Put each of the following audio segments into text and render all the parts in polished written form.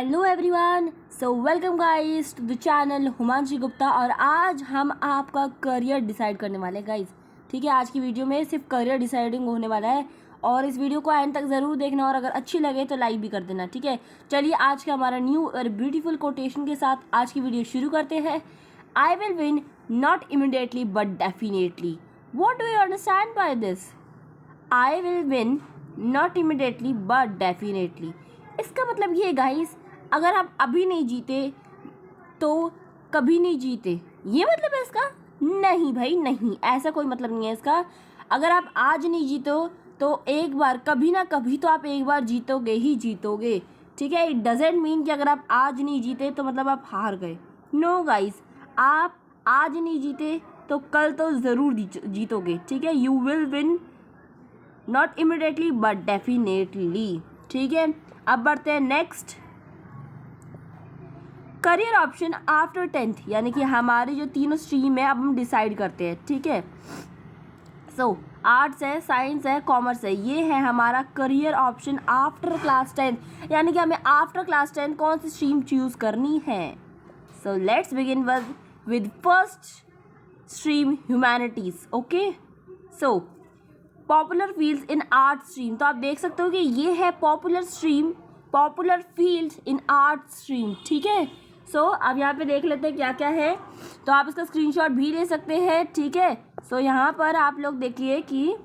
Hello everyone, so welcome guys to the channel Humanshi Gupta. और आज हम आपका करियर डिसाइड करने वाले हैं गाइस। ठीक है, आज की वीडियो में सिर्फ करियर डिसाइडिंग होने वाला है और इस वीडियो को एंड तक ज़रूर देखना और अगर अच्छी लगे तो लाइक भी कर देना। ठीक है, चलिए आज का हमारा न्यू और ब्यूटीफुल कोटेशन के साथ आज की वीडियो शुरू करते हैं। I will win not immediately but definitely. What do you understand by this? I will win not immediately but definitely. इसका मतलब ये गाइस, अगर आप अभी नहीं जीते तो कभी नहीं जीते, ये मतलब है इसका? नहीं भाई नहीं, ऐसा कोई मतलब नहीं है इसका। अगर आप आज नहीं जीतो तो एक बार कभी ना कभी तो आप एक बार जीतोगे ही जीतोगे। ठीक है, इट डजेंट मीन कि अगर आप आज नहीं जीते तो मतलब आप हार गए। नो गाइस, आप आज नहीं जीते तो कल तो ज़रूर जीतोगे। ठीक है, you will win not immediately but definitely. ठीक है, अब बढ़ते हैं next. Career option after 10th, यानी कि हमारी जो तीनों स्ट्रीम है अब हम डिसाइड करते हैं। ठीक है, सो आर्ट्स है, साइंस है, कॉमर्स है, ये है हमारा career option after class 10th, यानी कि हमें आफ्टर क्लास 10 कौन सी स्ट्रीम चूज करनी है। So let's begin with first stream humanities. Okay, so popular fields in art stream, तो आप देख सकते हो कि ये है popular stream, popular fields in art stream. ठीक है, सो अब यहाँ पे देख लेते हैं क्या क्या है, तो आप इसका स्क्रीनशॉट भी ले सकते हैं। ठीक है, सो यहाँ पर आप लोग देखिए कि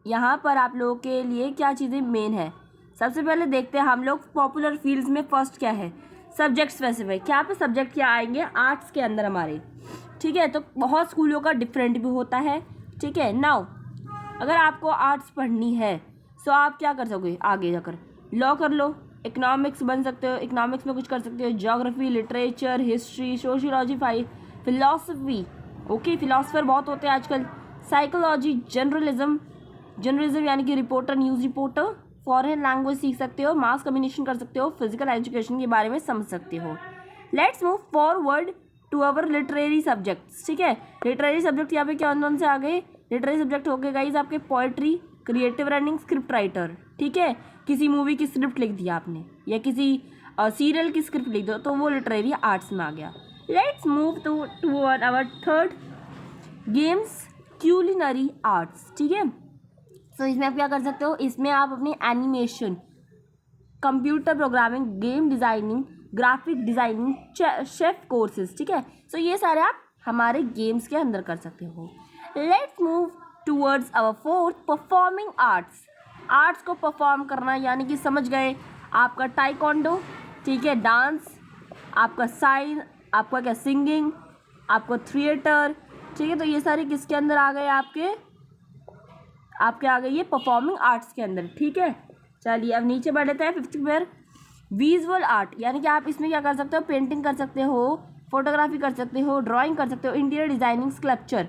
यहाँ पर आप लोगों के लिए क्या चीज़ें मेन है। सबसे पहले देखते हैं हम लोग पॉपुलर फील्ड्स में फर्स्ट क्या है, सब्जेक्ट स्पेसिफिक। क्या पे सब्जेक्ट क्या आएंगे आर्ट्स के अंदर हमारे। ठीक है, तो बहुत स्कूलों का डिफरेंट भी होता है। ठीक है, नाउ अगर आपको आर्ट्स पढ़नी है तो आप क्या कर सकोगे, आगे जाकर लॉ कर लो, इकोनॉमिक्स बन सकते हो, इकोनॉमिक्स में कुछ कर सकते हो, geography, literature, history, sociology, philosophy. Okay, philosopher बहुत होते हैं आजकल, साइकोलॉजी, जर्नलिज्म यानी कि reporter, news reporter, foreign language सीख सकते हो, मास कम्युनिकेशन कर सकते हो, फिजिकल एजुकेशन के बारे में समझ सकते हो। Let's move forward to our literary subjects. ठीक है, लिटरेरी सब्जेक्ट यहाँ पे क्या कौन से आ गए? लिटरेरी सब्जेक्ट हो गए गाइज आपके poetry, creative writing, script writer. ठीक है, किसी मूवी की स्क्रिप्ट लिख दिया आपने या किसी सीरियल की स्क्रिप्ट लिख दो तो वो लिटरेरी आर्ट्स में आ गया। Let's move to our third games culinary arts. ठीक है, सो इसमें आप क्या कर सकते हो, इसमें आप अपनी animation, computer programming, game designing, graphic designing, chef courses. ठीक है, सो ये सारे आप हमारे गेम्स के अंदर कर सकते हो। Let's move towards our fourth performing arts. Arts को परफॉर्म करना यानी कि समझ गए आपका टाइकोंडो, ठीक है, डांस, आपका साइन, आपका क्या सिंगिंग, आपका थिएटर। ठीक है, तो ये सारे किसके अंदर आ गए? आपके आ गई ये परफॉर्मिंग आर्ट्स के अंदर। ठीक है, चलिए अब नीचे बढ़ लेते हैं फिफ्थ पर विजुअल आर्ट, यानी कि आप इसमें क्या कर सकते हो, पेंटिंग कर सकते हो, फोटोग्राफी कर सकते हो, ड्राइंग कर सकते हो, इंटीरियर डिज़ाइनिंग, स्कल्पचर।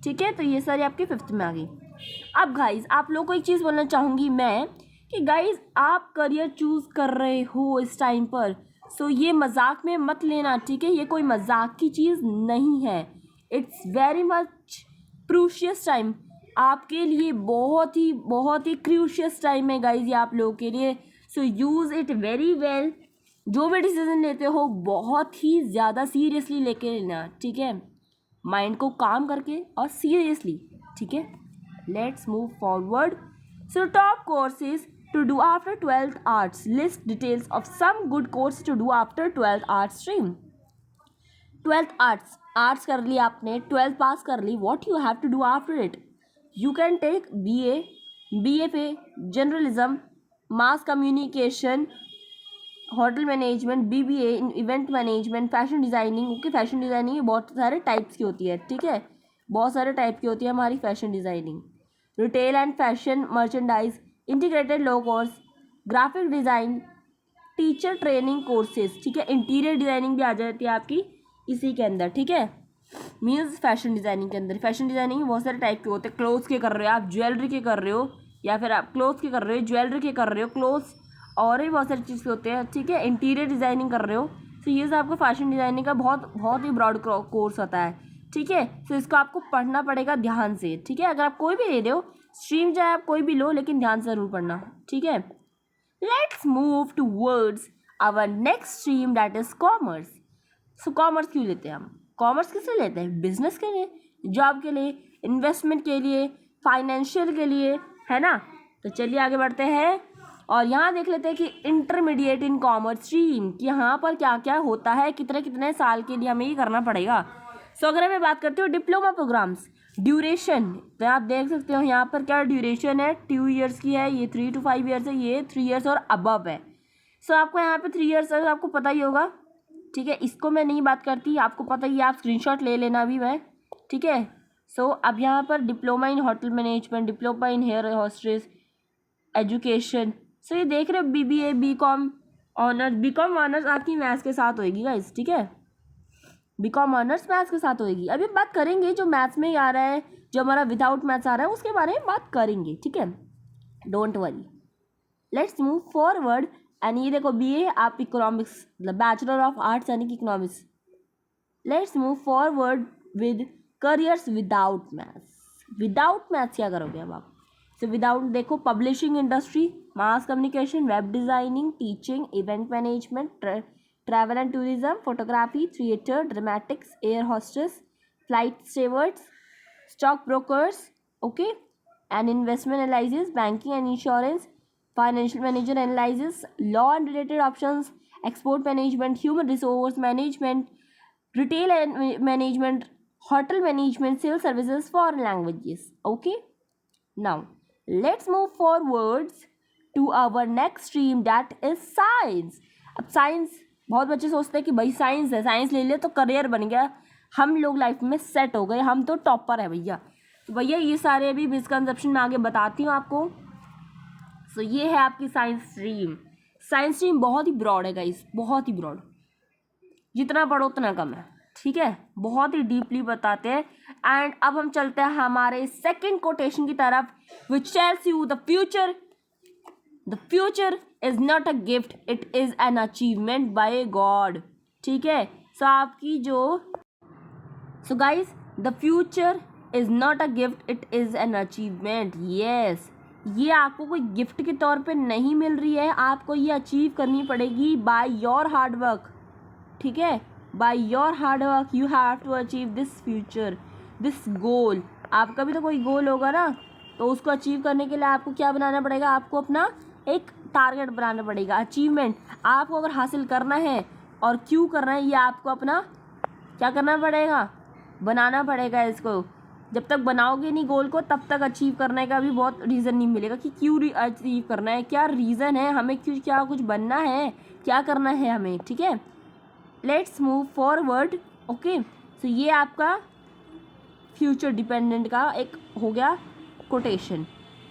ठीक है, तो ये सारी आपके फिफ्थ में आ गई। अब गाइज आप लोग को एक चीज़ बोलना चाहूँगी मैं कि गाइज आप करियर चूज़ कर रहे हो इस टाइम पर, सो ये मजाक में मत लेना। ठीक है, ये कोई मजाक की चीज़ नहीं है, इट्स वेरी मच प्रूशियस टाइम आपके लिए, बहुत ही क्रूशियस टाइम है गाइज ये आप लोगों के लिए। So use it very well. जो भी डिसीजन लेते हो बहुत ही ज़्यादा सीरियसली लेके लेना। ठीक है, माइंड को काम करके और सीरियसली। ठीक है, let's move forward. So top courses to do after 12th arts, list details of some good course to do after 12th arts stream. 12th arts कर ली आपने, 12th पास कर ली, what you have to do after it? You can take BFA, journalism, mass communication, hotel management, BBA in event management, fashion designing. Okay, fashion designing बहुत सारे types की होती है। ठीक है, बहुत सारे टाइप की होती है हमारी fashion designing. Retail and fashion merchandise, integrated law course, graphic design, teacher training courses. ठीक है, इंटीरियर डिज़ाइनिंग भी आ जाती है आपकी इसी के अंदर। ठीक है, मीन्स फैशन डिज़ाइनिंग के अंदर, फैशन डिज़ाइनिंग में बहुत सारे टाइप के होते हैं। क्लोथ्स के कर रहे हो आप, ज्वेलरी के कर रहे हो, या फिर आप क्लोथ्स के कर रहे हो, ज्वेलरी के कर रहे हो, क्लोथ्स और भी बहुत सारी चीज़ होते हैं। ठीक है, इंटीरियर डिज़ाइनिंग कर रहे हो, तो ये सब आपको फैशन डिज़ाइनिंग का बहुत ही ब्रॉड कोर्स होता है। ठीक है, तो इसको आपको पढ़ना पड़ेगा ध्यान से। ठीक है, अगर आप कोई भी ले रहे हो स्ट्रीम, चाहे आप कोई भी लो, लेकिन ध्यान से ज़रूर पढ़ना। ठीक है, let's move towards our next stream that is commerce. So commerce क्यों लेते हैं हम? कॉमर्स किस लिए लेते हैं? बिजनेस के लिए, जॉब के लिए, इन्वेस्टमेंट के लिए, फाइनेंशियल के लिए, है ना। तो चलिए आगे बढ़ते हैं और यहाँ देख लेते हैं कि इंटरमीडिएट इन कॉमर्स स्ट्रीम कि यहाँ पर क्या क्या होता है, कितने कितने साल के लिए हमें ये करना पड़ेगा। सो अगर मैं बात करती हूँ डिप्लोमा प्रोग्राम्स, ड्यूरेशन, तो आप देख सकते हो यहाँ पर क्या ड्यूरेशन है, 2 ईयर्स की है, ये 3 to 5 ईयर्स है, ये 3 ईयर्स और अबव है। सो आपको यहाँ पे 3 ईयर्स आपको पता ही होगा, ठीक है। इसको मैं नहीं बात करती, आपको पता ही है, आप स्क्रीनशॉट ले लेना भी मैं, ठीक है। सो अब यहाँ पर diploma in hotel management, diploma in air hostess education. So ये देख रहे हो BBA, BCom honours, BCom honours आपकी मैथ्स के साथ होएगी गाइस, ठीक है। BCom ऑनर्स मैथ्स के साथ होएगी। अभी बात करेंगे जो मैथ्स में आ रहा है, जो हमारा विदाउट मैथ्स आ रहा है, उसके बारे में बात करेंगे, ठीक है। Don't worry, let's move forward. And ये देखो BA आप इकोनॉमिक्स, मतलब बैचलर ऑफ आर्ट्स यानी कि economics. Let's move forward with careers without maths. Without maths क्या करोगे अब आप? सो विदाउट देखो publishing industry, mass communication, web designing, teaching, event management, travel and tourism, photography, theatre, dramatics, air hostess, flight stewards, stock brokers, okay, and investment analysis, banking and insurance, financial manager analysis, law and related options, export management, human resource management, retail management, hotel management, civil services, foreign languages. Okay, now let's move forwards to our next stream that is science. अब science बहुत बच्चे सोचते हैं कि भाई science है, science ले लिया तो करियर बन गया, हम लोग लाइफ में सेट हो गए, हम तो टॉपर है भैया। तो भैया ये सारे अभी मिसकंसेप्शन मैं आगे बताती हूँ आपको। सो ये है आपकी साइंस स्ट्रीम। साइंस स्ट्रीम बहुत ही ब्रॉड है गाइस, बहुत ही ब्रॉड, जितना पढ़ो उतना कम है, ठीक है। बहुत ही डीपली बताते हैं। एंड अब हम चलते हैं हमारे सेकंड कोटेशन की तरफ, which tells you the future is not a gift, it is an achievement by god, ठीक है। सो आपकी जो so guys the future is not a gift, it is an achievement. Yes, ये आपको कोई gift के तौर पे नहीं मिल रही है, आपको ये अचीव करनी पड़ेगी बाय योर हार्ड वर्क, ठीक है। By your hard work you have to achieve this future, this goal। आपका भी तो कोई गोल होगा ना, तो उसको अचीव करने के लिए आपको क्या बनाना पड़ेगा? आपको अपना एक टारगेट बनाना पड़ेगा, अचीवमेंट आपको अगर हासिल करना है। और क्यों करना है, ये आपको अपना क्या करना पड़ेगा? बनाना पड़ेगा इसको। जब तक बनाओगे नहीं गोल को, तब तक अचीव करने का भी बहुत रीज़न नहीं मिलेगा कि क्यों अचीव करना है, क्या रीज़न है, हमें क्यों, क्या कुछ बनना है, क्या करना है हमें, ठीक है। Let's move forward, okay. So ये आपका फ्यूचर डिपेंडेंट का एक हो गया quotation.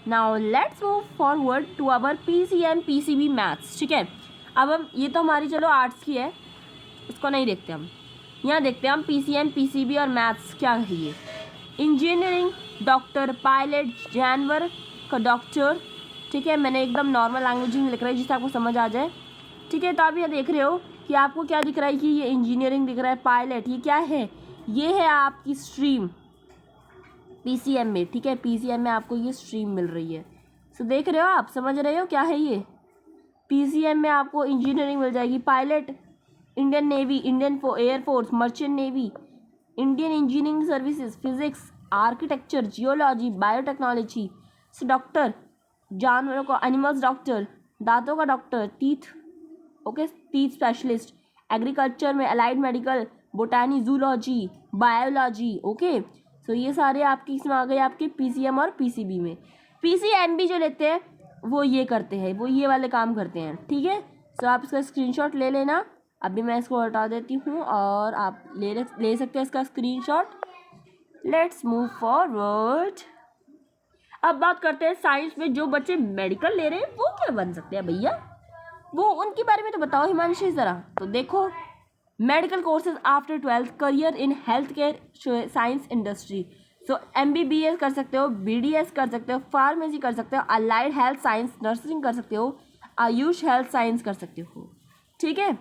Now let's move forward to our PCM PCB maths, ठीक है। अब हम ये तो हमारी चलो आर्ट्स की है, इसको नहीं देखते हम, यहाँ देखते हैं हम PCM PCB और मैथ्स क्या है ये। इंजीनियरिंग, डॉक्टर, पायलट, जानवर का डॉक्टर, ठीक है। मैंने एकदम नॉर्मल लैंग्वेज में लिख रहा है जिससे आपको समझ आ जाए, ठीक है। तो आप ये देख रहे हो कि आपको क्या दिख रहा है कि ये इंजीनियरिंग दिख रहा है, पायलट, ये क्या है? ये है आपकी स्ट्रीम PCM में, ठीक है। PCM में आपको ये स्ट्रीम मिल रही है। सो देख रहे हो आप, समझ रहे हो क्या है ये? PCM में आपको इंजीनियरिंग मिल जाएगी, pilot Indian navy, Indian air force, merchant navy, Indian engineering services, physics, architecture, geology, biotechnology. So doctor जानवरों का, एनिमल्स डॉक्टर, दांतों का doctor, teeth, okay, teeth specialist, agriculture में allied medical, botany, zoology, biology, okay. So ये सारे आपके इसमें आ गए आपके PCM और PCB में। PCMB जो लेते हैं वो ये करते हैं, वो ये वाले काम करते हैं, ठीक है। सो आप इसका स्क्रीनशॉट ले लेना, अभी मैं इसको हटा देती हूँ और आप ले सकते हैं इसका स्क्रीनशॉट। Let's move forward. अब बात करते हैं साइंस में जो बच्चे मेडिकल ले रहे हैं वो क्या बन सकते हैं भैया, वो उनके बारे में तो बताओ हिमांशी ज़रा। तो देखो, medical courses after 12th, career in health care science industry. So MBBS कर सकते हो, BDS कर सकते हो, फार्मेसी कर सकते हो, अलाइड हेल्थ साइंस नर्सिंग कर सकते हो, आयुष हेल्थ साइंस कर सकते हो, ठीक है।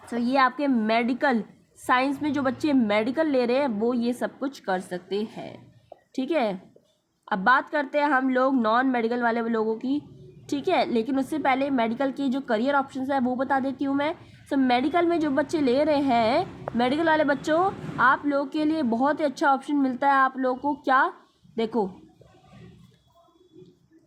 सो ये आपके मेडिकल साइंस में जो बच्चे मेडिकल ले रहे हैं वो ये सब कुछ कर सकते हैं, ठीक है। अब बात करते हैं हम लोग नॉन मेडिकल वाले लोगों की। ठीक है। लेकिन उससे पहले मेडिकल के जो करियर ऑप्शंस है वो बता देती हूँ मैं। सो मेडिकल में जो बच्चे ले रहे हैं, मेडिकल वाले बच्चों, आप लोगों के लिए बहुत ही अच्छा ऑप्शन मिलता है। आप लोगों को क्या, देखो,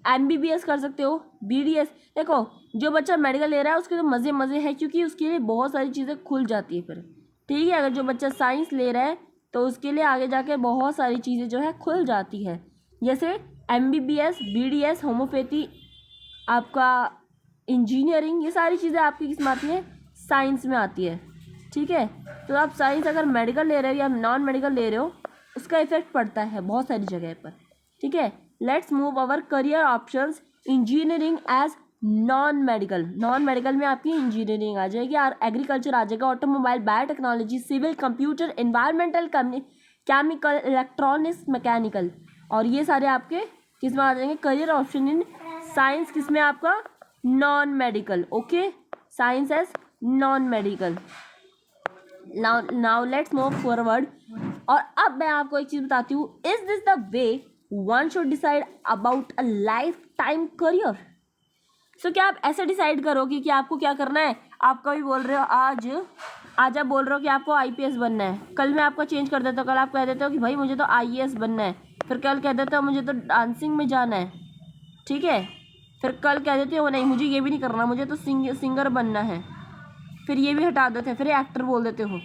MBBS कर सकते हो, BDS। देखो, जो बच्चा मेडिकल ले रहा है उसके तो मज़े मज़े हैं, क्योंकि उसके लिए बहुत सारी चीज़ें खुल जाती है फिर। ठीक है, अगर जो बच्चा साइंस ले रहा है तो उसके लिए आगे जाके बहुत सारी चीज़ें जो है खुल जाती है, जैसे MBBS, BDS, होम्योपैथी, आपका इंजीनियरिंग, ये सारी चीज़ें आपकी किस में आती है, साइंस में आती है। ठीक है, तो आप साइंस अगर मेडिकल ले रहे हो या नॉन मेडिकल ले रहे हो, उसका इफेक्ट पड़ता है बहुत सारी जगह पर। ठीक है, let's move our career options. Engineering as non medical, non medical में आपकी इंजीनियरिंग आ जाएगी, और एग्रीकल्चर आ जाएगा, automobile, biotechnology, civil, computer, environmental, chemical, electronics, mechanical, और ये सारे आपके किस में आ जाएंगे, करियर ऑप्शन इन साइंस, किस में आपका, non medical. Okay, science as non medical. Now let's move forward. और अब मैं आपको एक चीज़ बताती हूँ, is this the way one should decide about a lifetime career. So क्या आप ऐसे डिसाइड करोगे कि आपको क्या करना है? आप कभी बोल रहे हो आज आप बोल रहे हो कि आपको IPS बनना है, कल मैं आपका चेंज कर देता हूँ, कल आप कह देते हो कि भाई मुझे तो IAS बनना है, फिर कल कह देते हो मुझे तो डांसिंग में जाना है। ठीक है, फिर कल कह देते हो नहीं मुझे ये भी नहीं करना, मुझे तो सिंगर बनना है, फिर ये भी हटा देते हैं, फिर एक्टर बोल देते हो,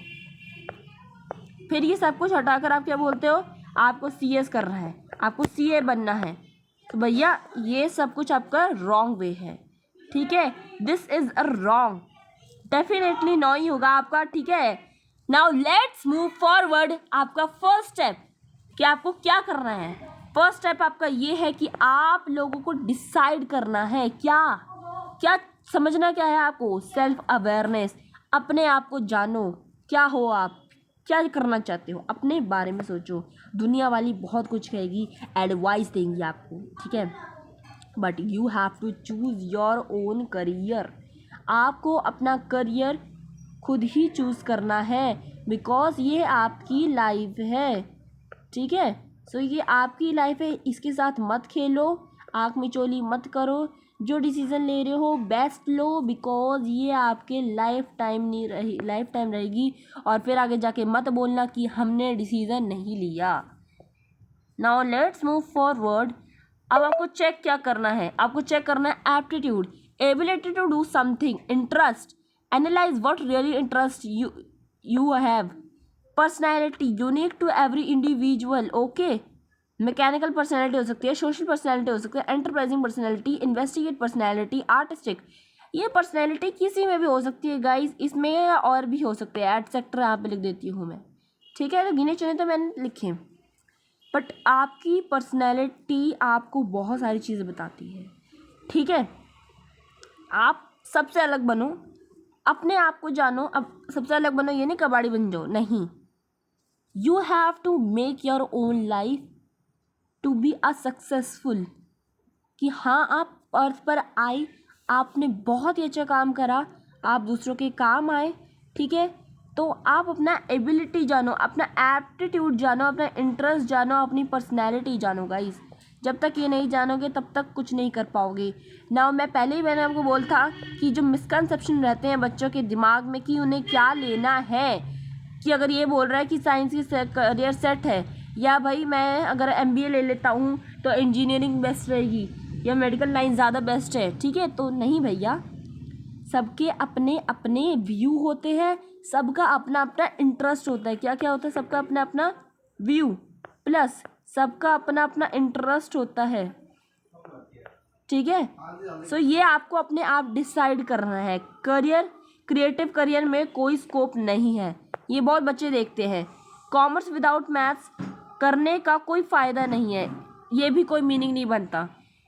फिर ये सब कुछ हटाकर आप क्या बोलते हो, आपको CS करना है, आपको CA बनना है। तो भैया ये सब कुछ आपका रॉन्ग वे है। ठीक है, this is a wrong, definitely no ही होगा आपका। ठीक है, नाउ लेट्स मूव फॉरवर्ड। आपका फर्स्ट स्टेप कि आपको क्या करना है, फर्स्ट स्टेप आपका ये है कि आप लोगों को डिसाइड करना है क्या क्या समझना क्या है आपको, सेल्फ अवेयरनेस, अपने आप को जानो, क्या हो आप, क्या करना चाहते हो, अपने बारे में सोचो। दुनिया वाली बहुत कुछ कहेगी, एडवाइस देंगी आपको, ठीक है, but you have to choose your own career. आपको अपना करियर खुद ही चूज़ करना है, बिकॉज ये आपकी लाइफ है। ठीक है, सो ये आपकी लाइफ है, इसके साथ मत खेलो, आँख मिचोली मत करो, जो डिसीज़न ले रहे हो बेस्ट लो, बिकॉज ये आपके लाइफ टाइम रहेगी, और फिर आगे जाके मत बोलना कि हमने डिसीज़न नहीं लिया। Now let's move forward. अब आपको चेक क्या करना है, आपको चेक करना है aptitude, ability to do something, interest, analyse what really interest you have, personality, unique to every individual. Okay, mechanical personality हो सकती है, सोशल पर्सनैलिटी हो सकती है, enterprising personality, investigate personality, artistic, ये पर्सनैलिटी किसी में भी हो सकती है गाइस, इसमें और भी हो सकते हैं, एटसेट्रा यहाँ पे लिख देती हूँ मैं। ठीक है, तो गिने चुने तो मैंने लिखे, बट आपकी पर्सनैलिटी आपको बहुत सारी चीज़ें बताती है। ठीक है, आप सबसे अलग बनो, अपने आप को जानो। अब सबसे अलग बनो ये नहीं कबाड़ी बन जाओ, नहीं, you have to make your own life to be a successful, कि हाँ आप अर्थ पर आए, आपने बहुत ही अच्छा काम करा, आप दूसरों के काम आए। ठीक है, तो आप अपना एबिलिटी जानो, अपना एप्टीट्यूड जानो, अपना इंटरेस्ट जानो, अपनी पर्सनैलिटी जानो गाइस। जब तक ये नहीं जानोगे तब तक कुछ नहीं कर पाओगे ना। मैंने आपको बोला था कि जो मिसकंसेप्शन रहते हैं बच्चों के दिमाग में कि उन्हें क्या लेना है, कि अगर ये बोल रहा है कि साइंस की करियर सेट है, या भाई मैं अगर MBA ले लेता हूँ तो इंजीनियरिंग बेस्ट रहेगी, या मेडिकल लाइन ज़्यादा बेस्ट है। ठीक है, तो नहीं भैया, सबके अपने अपने व्यू होते हैं, सबका अपना अपना इंटरेस्ट होता है। क्या क्या होता है, सबका अपना अपना व्यू प्लस सबका अपना अपना इंटरेस्ट होता है। ठीक है, सो ये आपको अपने आप डिसाइड करना है। करियर, क्रिएटिव करियर में कोई स्कोप नहीं है, ये बहुत बच्चे देखते हैं। कॉमर्स विदाउट मैथ्स करने का कोई फ़ायदा नहीं है, ये भी कोई मीनिंग नहीं बनता।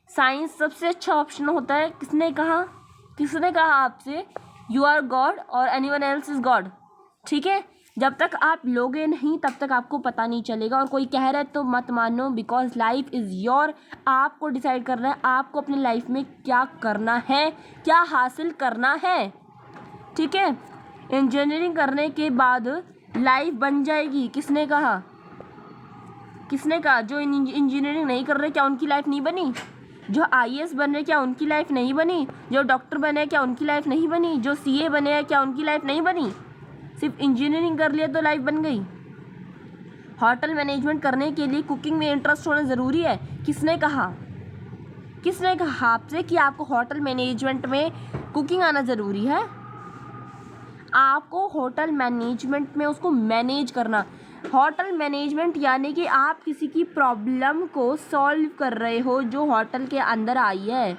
साइंस सबसे अच्छा ऑप्शन होता है। किसने कहा आपसे यू आर गॉड और एनीवन एल्स इज गॉड? ठीक है, जब तक आप लोगे नहीं तब तक आपको पता नहीं चलेगा, और कोई कह रहा है तो मत मानो, बिकॉज लाइफ इज़ योर। आपको डिसाइड करना है आपको अपनी लाइफ में क्या करना है, क्या हासिल करना है। ठीक है, इंजीनियरिंग करने के बाद लाइफ बन जाएगी, किसने कहा? जो इंजीनियरिंग नहीं कर रहे क्या उनकी लाइफ नहीं बनी? जो IAS बन रहे क्या उनकी लाइफ नहीं बनी? जो डॉक्टर बने क्या उनकी लाइफ नहीं बनी? जो CA बने हैं क्या उनकी लाइफ नहीं बनी? सिर्फ इंजीनियरिंग कर लिया तो लाइफ बन गई? होटल मैनेजमेंट करने के लिए कुकिंग में इंटरेस्ट होना ज़रूरी है? किसने कहा? किसने कहा आपसे कि आपको होटल मैनेजमेंट में कुकिंग आना ज़रूरी है? आपको होटल मैनेजमेंट में उसको मैनेज करना। होटल मैनेजमेंट यानी कि आप किसी की प्रॉब्लम को सॉल्व कर रहे हो जो होटल के अंदर आई है,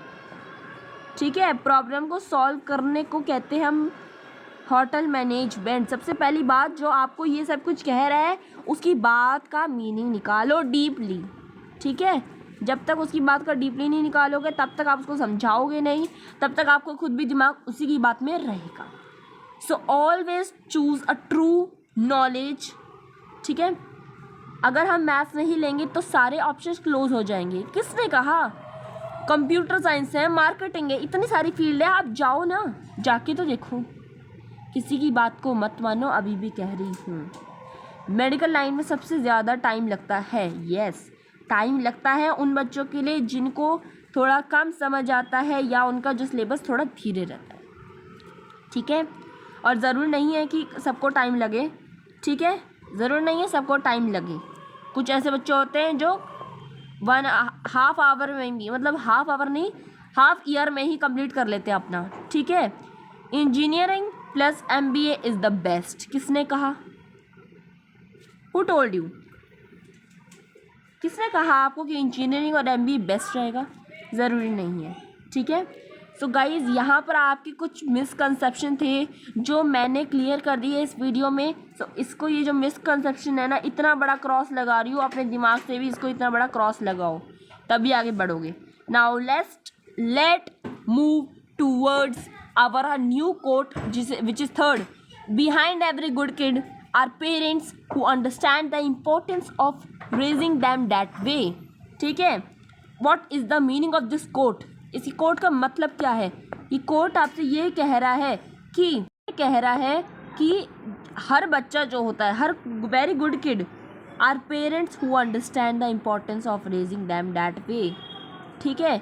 ठीक है। प्रॉब्लम को सॉल्व करने को कहते हैं हम होटल मैनेजमेंट। सबसे पहली बात, जो आपको ये सब कुछ कह रहा है उसकी बात का मीनिंग निकालो डीपली, ठीक है। जब तक उसकी बात का डीपली नहीं निकालोगे तब तक आप उसको समझाओगे नहीं, तब तक आपको खुद भी दिमाग उसी की बात में रहेगा। So always choose a true knowledge, ठीक है। अगर हम मैथ्स नहीं लेंगे तो सारे ऑप्शंस क्लोज हो जाएंगे। किसने कहा? कंप्यूटर साइंस है, मार्केटिंग है, इतनी सारी फील्ड है, आप जाओ ना, जाके तो देखो। किसी की बात को मत मानो, अभी भी कह रही हूँ। मेडिकल लाइन में सबसे ज़्यादा टाइम लगता है, यस, टाइम लगता है उन बच्चों के लिए जिनको थोड़ा कम समझ आता है या उनका जो सिलेबस थोड़ा धीरे रहता है, ठीक है। और ज़रूरी नहीं है कि सबको टाइम लगे, ठीक है, ज़रूर नहीं है सबको टाइम लगे। कुछ ऐसे बच्चे होते हैं जो 1.5 आवर में भी, मतलब हाफ आवर नहीं, हाफ ईयर में ही कंप्लीट कर लेते हैं अपना, ठीक है। Engineering plus MBA is the best. किसने कहा? Who told you? किसने कहा आपको कि इंजीनियरिंग और MBA बेस्ट रहेगा? ज़रूरी नहीं है, ठीक है। सो गाइज़, यहाँ पर आपके कुछ मिसकंसेप्शन थे जो मैंने क्लियर कर दिए इस वीडियो में। सो इसको, ये जो मिसकंसेप्शन है ना, इतना बड़ा क्रॉस लगा रही हूँ, अपने दिमाग से भी इसको इतना बड़ा क्रॉस लगाओ, तभी आगे बढ़ोगे। Now let move towards our new quote which is third. Behind every good kid are parents who understand the importance of raising them that way, ठीक है। What is the meaning of this quote? इसी quote का मतलब क्या है? ये coat आपसे ये कह रहा है कि हर बच्चा जो होता है, हर very good kid are parents who understand the importance of raising them that way, ठीक है।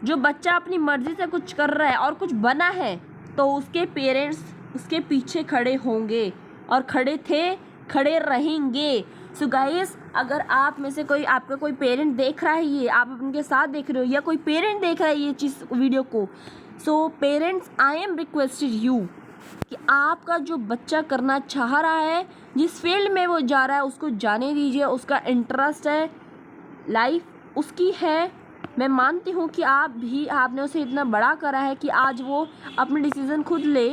जो बच्चा अपनी मर्ज़ी से कुछ कर रहा है और कुछ बना है तो उसके पेरेंट्स उसके पीछे खड़े होंगे और खड़े थे, खड़े रहेंगे। सो गाइस, अगर आप में से कोई, आपका कोई पेरेंट देख रहा है, ये आप उनके साथ देख रहे हो या कोई पेरेंट देख रहा है ये चीज़ वीडियो को, so parents, I am requested you कि आपका जो बच्चा करना चाह रहा है, जिस फील्ड में वो जा रहा है उसको जाने दीजिए। उसका इंटरेस्ट है, लाइफ उसकी है। मैं मानती हूँ कि आपने उसे इतना बड़ा करा है कि आज वो अपने डिसीज़न खुद ले,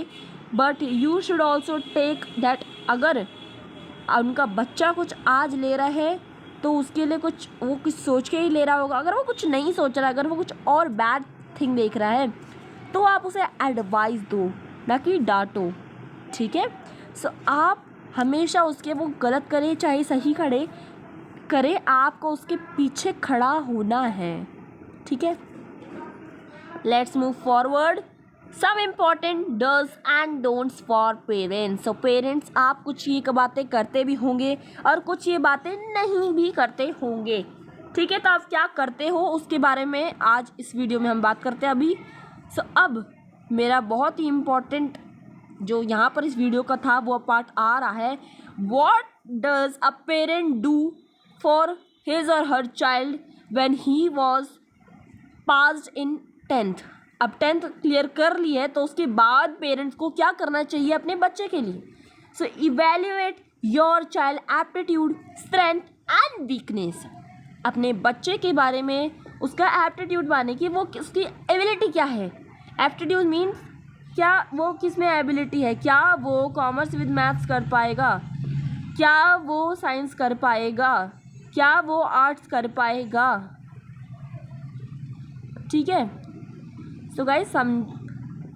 but you should also take that. अगर उनका बच्चा कुछ आज ले रहा है तो उसके लिए कुछ वो कुछ सोच के ही ले रहा होगा। अगर वो कुछ नहीं सोच रहा है, अगर वो कुछ और बैड थिंग देख रहा है, तो आप उसे एडवाइस दो, ना कि डांटो, ठीक है। सो आप हमेशा उसके, वो गलत करे चाहे सही करे, आपको उसके पीछे खड़ा होना है, ठीक है। Let's move forward. Some important dos and don'ts for parents. So parents, आप कुछ ये बातें करते भी होंगे और कुछ ये बातें नहीं भी करते होंगे, ठीक है। तो आप क्या करते हो उसके बारे में आज इस वीडियो में हम बात करते हैं अभी। सो अब मेरा बहुत ही इम्पॉर्टेंट जो यहाँ पर इस वीडियो का था वो पार्ट आ रहा है। What does a parent do for his or her child when he was passed in 10th? अब 10th क्लियर कर ली है तो उसके बाद पेरेंट्स को क्या करना चाहिए अपने बच्चे के लिए? So evaluate your child aptitude, strength and weakness. अपने बच्चे के बारे में उसका एप्टीट्यूड माने कि वो उसकी एबिलिटी क्या है। एप्टीट्यूड मीन्स क्या वो किस में एबिलिटी है, क्या वो कॉमर्स विद मैथ्स कर पाएगा, क्या वो साइंस कर पाएगा, क्या वो आर्ट्स कर पाएगा, ठीक है। So guys, some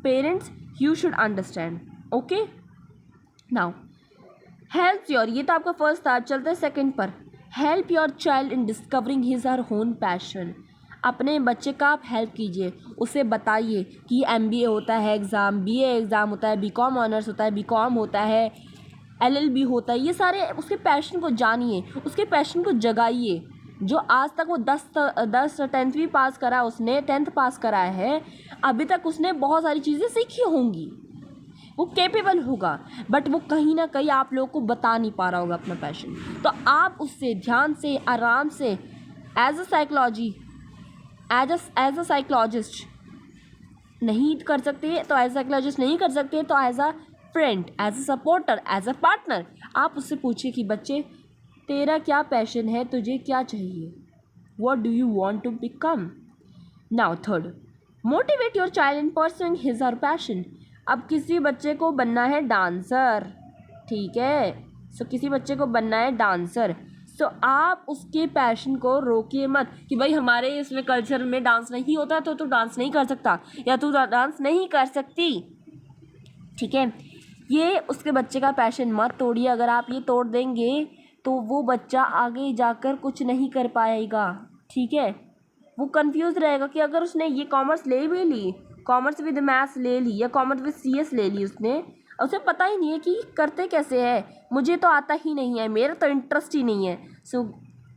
parents you should understand, okay. Now help your, ये तो आपका फर्स्ट था, चलते हैं सेकंड पर। Help your child in discovering his her own passion. अपने बच्चे का आप हेल्प कीजिए, उसे बताइए कि MBA होता है एग्ज़ाम, BA एग्ज़ाम होता है, BCom ऑनर्स होता है, BCom होता है, LLB होता है। ये सारे उसके पैशन को जानिए, उसके पैशन को जगाइए, जो आज तक वो 10th भी पास करा, उसने 10th पास करा है, अभी तक उसने बहुत सारी चीज़ें सीखी होंगी, वो कैपेबल होगा, बट वो कहीं ना कहीं आप लोगों को बता नहीं पा रहा होगा अपना पैशन। तो आप उससे ध्यान से, आराम से, एज अ साइकोलॉजिस्ट नहीं कर सकते, तो एज अ साइकोलॉजिस्ट नहीं कर सकते, तो as a friend, as a supporter, as a partner आप उससे पूछिए कि बच्चे तेरा क्या पैशन है, तुझे क्या चाहिए, what do you want to become. Now third, motivate your child in pursuing his or passion. अब किसी बच्चे को बनना है डांसर, ठीक है, सो किसी बच्चे को बनना है डांसर, सो आप उसके पैशन को रोकिए मत कि भाई हमारे इसमें कल्चर में डांस नहीं होता तो तू डांस नहीं कर सकता या तू डांस नहीं कर सकती, ठीक है। ये उसके बच्चे का पैशन मत तोड़िए। अगर आप ये तोड़ देंगे तो वो बच्चा आगे जाकर कुछ नहीं कर पाएगा, ठीक है। वो कंफ्यूज रहेगा कि अगर उसने ये कॉमर्स ले भी ली, कॉमर्स विद मैथ्स ले ली या कॉमर्स विद CS ले ली, उसने उसे पता ही नहीं है कि करते कैसे है, मुझे तो आता ही नहीं है, मेरा तो इंटरेस्ट ही नहीं है, so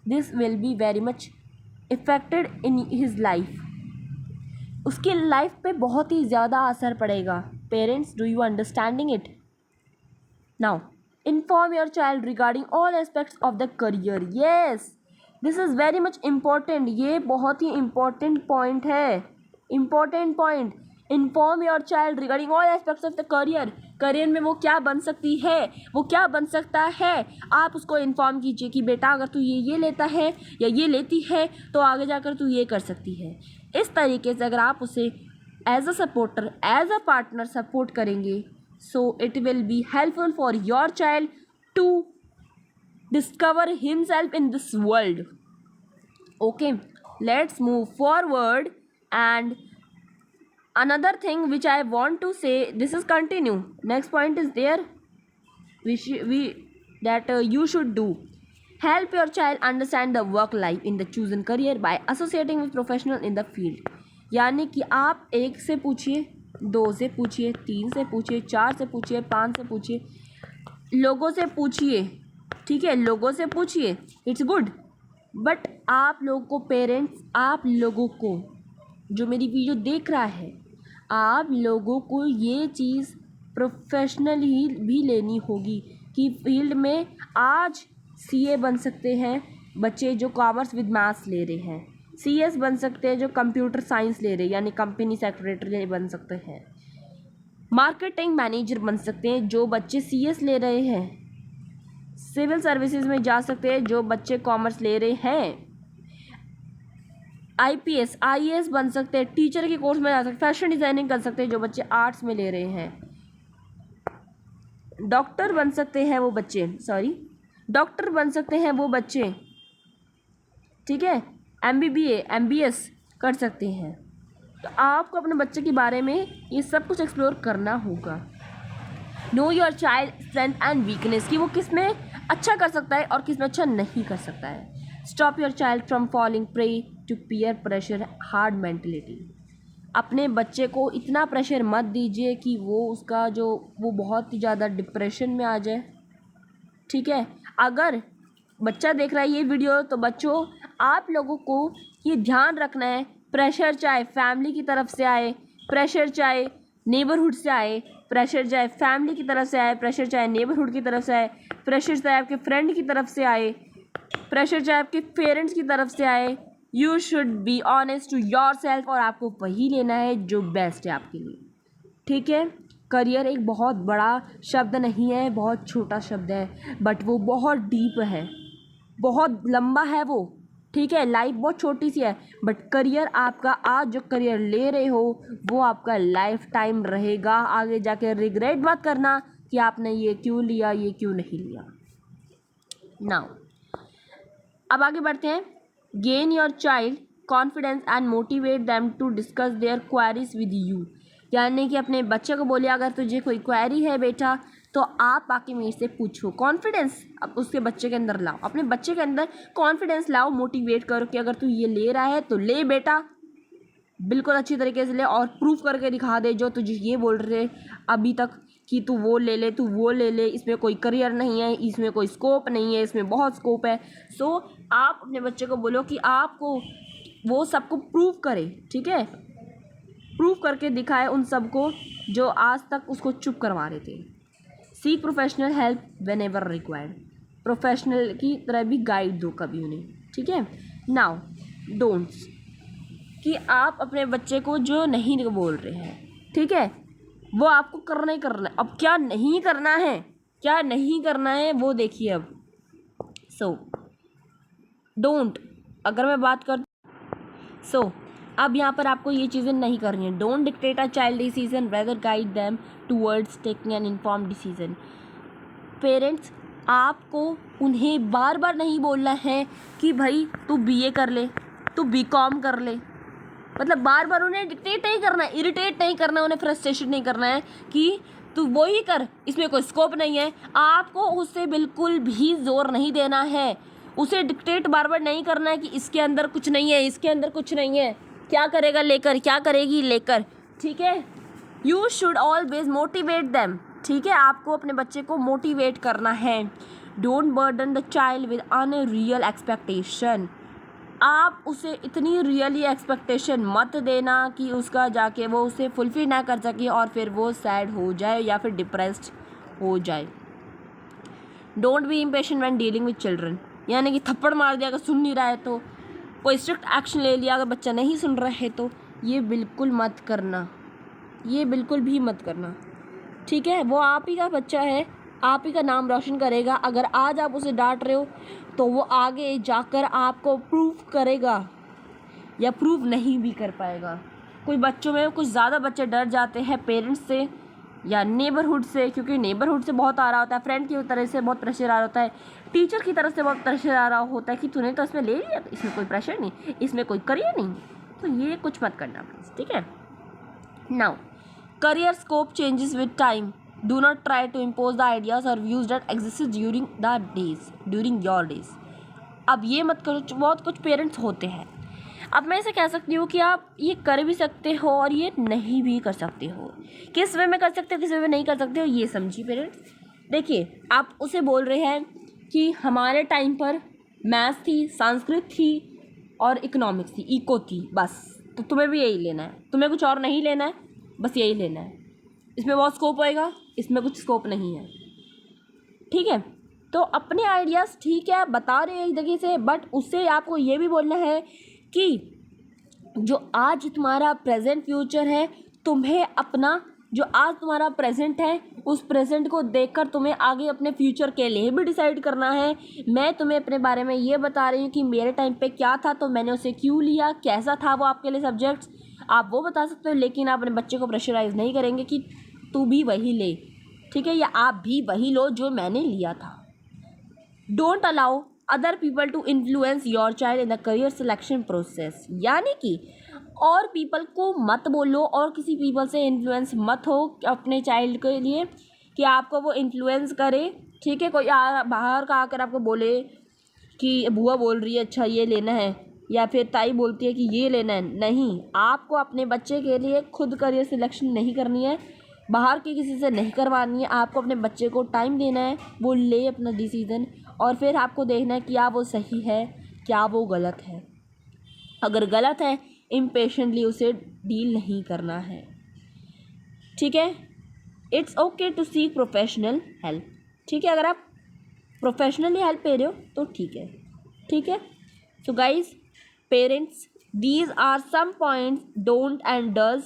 this will be very much affected in his life. उसकी लाइफ पे बहुत ही ज़्यादा असर पड़ेगा। Parents, do you understanding it? Now inform your child regarding all aspects of the career. Yes, this is very much important, ये बहुत ही important point है, important point. Inform your child regarding all aspects of the career. Career में वो क्या बन सकती है, वो क्या बन सकता है, आप उसको इन्फॉर्म कीजिए कि बेटा अगर तू ये लेता है या ये लेती है तो आगे जाकर तू ये कर सकती है। इस तरीके से अगर आप उसे as a supporter, as a partner support करेंगे, so it will be helpful for your child to discover himself in this world. Okay, let's move forward. And another thing which I want to say, this is continue, next point is there, you should do. Help your child understand the work life in the chosen career by associating with professional in the field. यानी कि आप 1 से पूछिए, 2 से पूछिए, 3 से पूछिए, 4 से पूछिए, 5 से पूछिए, लोगों से पूछिए, ठीक है, लोगों से पूछिए, इट्स गुड, बट आप लोगों को, पेरेंट्स, आप लोगों को जो मेरी वीडियो देख रहा है, आप लोगों को ये चीज़ प्रोफेशनली भी लेनी होगी कि फील्ड में आज CA बन सकते हैं बच्चे जो कॉमर्स विद मैथ्स ले रहे हैं, CS बन सकते हैं जो कंप्यूटर साइंस ले रहे हैं यानी कंपनी सेक्रेटरी बन सकते हैं, मार्केटिंग मैनेजर बन सकते हैं जो बच्चे CS ले रहे हैं, सिविल सर्विसेज में जा सकते हैं जो बच्चे कॉमर्स ले रहे हैं, IPS IAS बन सकते हैं, टीचर के कोर्स में जा सकते हैं, फैशन डिज़ाइनिंग कर सकते हैं जो बच्चे आर्ट्स में ले रहे हैं, डॉक्टर बन सकते हैं वो बच्चे, डॉक्टर बन सकते हैं वो बच्चे, ठीक है, MBBA MBS कर सकते हैं। तो आपको अपने बच्चे के बारे में ये सब कुछ एक्सप्लोर करना होगा। Know your child strength and weakness, कि वो किस में अच्छा कर सकता है और किस में अच्छा नहीं कर सकता है। Stop your child from falling prey to peer pressure, herd mentality. अपने बच्चे को इतना प्रेशर मत दीजिए कि वो बहुत ही ज़्यादा डिप्रेशन में आ जाए, ठीक है। अगर बच्चा देख रहा है ये वीडियो तो बच्चों आप लोगों को ये ध्यान रखना है, प्रेशर चाहे फैमिली की तरफ से आए, प्रेशर चाहे नेबरहुड से आए, प्रेशर चाहे फैमिली की तरफ से आए, प्रेशर चाहे नेबरहुड की तरफ से आए, प्रेशर चाहे आपके फ्रेंड की तरफ से आए, प्रेशर चाहे आपके पेरेंट्स की तरफ से आए, you should be honest to yourself और आपको वही लेना है जो बेस्ट है आपके लिए, ठीक है। करियर एक बहुत बड़ा शब्द नहीं है, बहुत छोटा शब्द है, बट वो बहुत डीप है, बहुत लंबा है वो, ठीक है। लाइफ बहुत छोटी सी है, बट करियर आपका, आज जो करियर ले रहे हो वो आपका लाइफ टाइम रहेगा। आगे जाके रिग्रेट मत करना कि आपने ये क्यों लिया, ये क्यों नहीं लिया। नाउ अब आगे बढ़ते हैं। Gain your child confidence and motivate them to discuss their queries with you, यानी कि अपने बच्चे को बोलिए अगर तुझे कोई क्वेरी है बेटा तो आप आके मेरे से पूछो। कॉन्फिडेंस अब उसके बच्चे के अंदर लाओ, अपने बच्चे के अंदर कॉन्फिडेंस लाओ, मोटिवेट करो कि अगर तू ये ले रहा है तो ले बेटा, बिल्कुल अच्छी तरीके से ले और प्रूफ करके दिखा दे जो तुझे ये बोल रहे अभी तक कि तू वो ले ले, तू वो ले ले, इसमें कोई करियर नहीं है, इसमें कोई स्कोप नहीं है, इसमें बहुत स्कोप है। सो आप अपने बच्चे को बोलो कि आपको वो सबको प्रूव करे, ठीक है, प्रूव करके दिखाए उन सबको जो आज तक उसको चुप करवा रहे थे। Seek professional help when ever required, professional की तरह भी गाइड दो कभी उन्हें, ठीक है। नाउ डोंट्स, कि आप अपने बच्चे को जो नहीं बोल रहे हैं, ठीक है, वो आपको करना ही करना है। अब क्या नहीं करना है, क्या नहीं करना है वो देखिए अब। सो डोंट, अगर मैं बात कर अब यहाँ पर आपको ये चीज़ें नहीं करनी है। Don't dictate a child decision, rather guide them towards taking an informed decision. Parents, आपको उन्हें बार बार नहीं बोलना है कि भाई तू BA कर ले, तू BCom कर ले, मतलब बार बार उन्हें डिक्टेट नहीं करना है, इरिटेट नहीं करना है, उन्हें फ्रस्ट्रेशन नहीं करना है कि तू वो ही कर, इसमें कोई स्कोप नहीं है। आपको उससे बिल्कुल भी जोर नहीं देना है, उसे डिक्टेट बार बार नहीं करना है कि इसके अंदर कुछ नहीं है, इसके अंदर कुछ नहीं है, क्या करेगा लेकर, क्या करेगी लेकर, ठीक है। You should always motivate them, ठीक है, आपको अपने बच्चे को मोटिवेट करना है। Don't burden the child with unreal expectation, आप उसे इतनी रियली एक्सपेक्टेशन मत देना कि उसका जाके वो उसे फुलफिल ना कर सके और फिर वो सैड हो जाए या फिर डिप्रेस्ड हो जाए। Don't be impatient when dealing with children, यानी कि थप्पड़ मार दिया अगर सुन नहीं रहा है तो, कोई स्ट्रिक्ट एक्शन ले लिया अगर बच्चा नहीं सुन रहा है तो, ये बिल्कुल मत करना, ये बिल्कुल भी मत करना, ठीक है। वो आप ही का बच्चा है, आप ही का नाम रोशन करेगा। अगर आज आप उसे डांट रहे हो तो वो आगे जाकर आपको प्रूव करेगा या प्रूव नहीं भी कर पाएगा। कोई बच्चों में कुछ ज़्यादा बच्चे डर जाते हैं पेरेंट्स से या नेबरहुड से, क्योंकि नेबरहुड से बहुत आ रहा होता है, फ्रेंड की तरह से बहुत प्रेशर आ रहा होता है, टीचर की तरफ से बहुत प्रेशर आ रहा होता है कि तूने तो इसमें ले लिया, तो इसमें कोई प्रेशर नहीं, इसमें कोई करियर नहीं, तो ये कुछ मत करना प्लीज़, ठीक है। Now career scope changes with time, do not try to impose the ideas or views that exist during your days. अब ये मत करो, बहुत कुछ पेरेंट्स होते हैं, अब मैं इसे कह सकती हूँ कि आप ये कर भी सकते हो और ये नहीं भी कर सकते हो, किस वे में कर सकते हो, किस वे में नहीं कर सकते हो, ये समझिए पेरेंट्स। देखिए, आप उसे बोल रहे हैं कि हमारे टाइम पर मैथ्स थी, संस्कृत थी और इकोनॉमिक्स थी, इको थी, बस, तो तुम्हें भी यही लेना है, तुम्हें कुछ और नहीं लेना है, बस यही लेना है, इसमें बहुत स्कोप होएगा, इसमें कुछ स्कोप नहीं है, ठीक है। तो अपने आइडियाज़ ठीक है बता रहे हैं एक जगह से, बट उससे आपको ये भी बोलना है कि जो आज तुम्हारा प्रेजेंट फ्यूचर है, तुम्हें अपना जो आज तुम्हारा प्रेजेंट है उस प्रेजेंट को देखकर तुम्हें आगे अपने फ्यूचर के लिए भी डिसाइड करना है। मैं तुम्हें अपने बारे में ये बता रही हूँ कि मेरे टाइम पे क्या था, तो मैंने उसे क्यों लिया, कैसा था वो आपके लिए सब्जेक्ट्स, आप वो बता सकते हो, लेकिन आप अपने बच्चे को प्रेशराइज नहीं करेंगे कि तू भी वही ले, ठीक है, या आप भी वही लो जो मैंने लिया था। Don't allow other people to influence your child in the career selection process, यानी कि और पीपल को मत बोलो और किसी पीपल से इन्फ्लुएंस मत हो अपने चाइल्ड के लिए कि आपको वो इन्फ्लुएंस करे, ठीक है। कोई बाहर का आकर आपको बोले कि बुआ बोल रही है अच्छा ये लेना है, या फिर ताई बोलती है कि ये लेना है, नहीं, आपको अपने बच्चे के लिए खुद करियर सिलेक्शन नहीं करनी है, बाहर के किसी से नहीं करवानी है, आपको अपने बच्चे को टाइम देना है, वो ले अपना डिसीज़न, और फिर आपको देखना है क्या वो सही है, क्या वो गलत है। अगर गलत है इम्पेशेंटली उसे डील नहीं करना है, ठीक है। It's okay to seek professional help, ठीक है, अगर आप प्रोफेशनली हेल्प ले रहे हो तो ठीक है, ठीक है। So guys parents, these are some points don't and dos,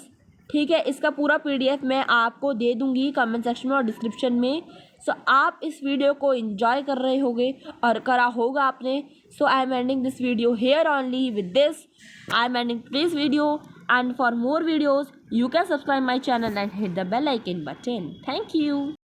ठीक है। इसका पूरा PDF मैं आपको दे दूंगी कमेंट सेक्शन में और डिस्क्रिप्शन में। सो आप इस वीडियो को एंजॉय कर रहे होंगे और करा होगा आपने। So I am ending this video here only with this, I am ending this video, and for more videos you can subscribe my channel and hit the bell icon button. Thank you.